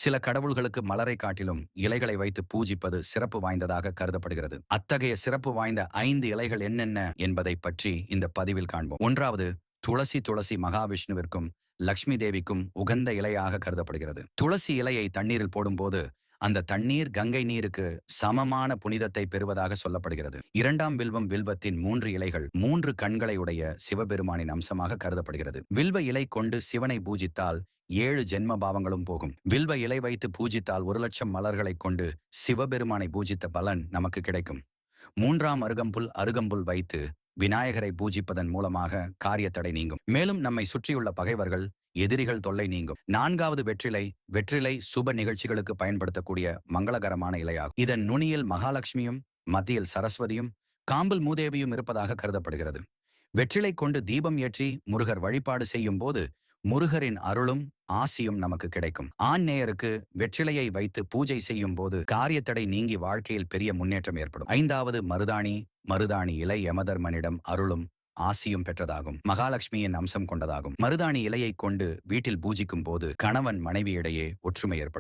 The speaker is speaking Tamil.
சில கடவுள்களுக்கு மலரை காட்டிலும் இலைகளை வைத்து பூஜிப்பது சிறப்பு வாய்ந்ததாக கருதப்படுகிறது. அத்தகைய சிறப்பு வாய்ந்த 5 இலைகள் என்னென்ன என்பதை பற்றி இந்த பதிவில் காண்போம். ஒன்றாவது, துளசி மகாவிஷ்ணுவிற்கும் லக்ஷ்மி தேவிக்கும் உகந்த இலையாக கருதப்படுகிறது. துளசி இலையை தண்ணீரில் போடும்போது அந்த தண்ணீர் கங்கை நீருக்கு சமமான புனிதத்தை பெறுவதாக சொல்லப்படுகிறது. இரண்டாம் வில்வம் வில்வத்தின் 3 இலைகள் 3 கண்களை உடைய சிவபெருமானின் அம்சமாக கருதப்படுகிறது. வில்வ இலை கொண்டு சிவனை பூஜித்தால் 7 ஜென்ம பாவங்களும் போகும். வில்வ இலை வைத்து பூஜித்தால் 1,00,000 மலர்களை கொண்டு சிவபெருமானை பூஜித்த பலன் நமக்கு கிடைக்கும். மூன்றாம் அருகம்புல் வைத்து விநாயகரை பூஜிப்பதன் மூலமாக காரியத்தடை நீங்கும். மேலும் நம்மை சுற்றியுள்ள பகைவர்கள் எதிரிகள் தொல்லை நீங்கும். நான்காவது, வெற்றிலை சுப நிகழ்ச்சிகளுக்கு பயன்படுத்தக்கூடிய மங்களகரமான இலையாகும். இதன் நுனியில் மகாலட்சுமியும் மத்தியில் சரஸ்வதியும் காம்பல் மூதேவியும் இருப்பதாக கருதப்படுகிறது. வெற்றிலை கொண்டு தீபம் ஏற்றி முருகர் வழிபாடு செய்யும் போது முருகரின் அருளும் ஆசியும் நமக்கு கிடைக்கும். ஆண் நேயருக்கு வெற்றிலையை வைத்து பூஜை செய்யும் போது காரியத்தடை நீங்கி வாழ்க்கையில் பெரிய முன்னேற்றம் ஏற்படும். ஐந்தாவது, மருதாணி இலை யமதர்மனிடம் அருளும் ஆசியும் பெற்றதாகும். மகாலட்சுமியின் அம்சம் கொண்டதாகும். மருதாணி இலையை கொண்டு வீட்டில் பூஜிக்கும் போது கணவன் மனைவியிடையே ஒற்றுமை ஏற்படும்.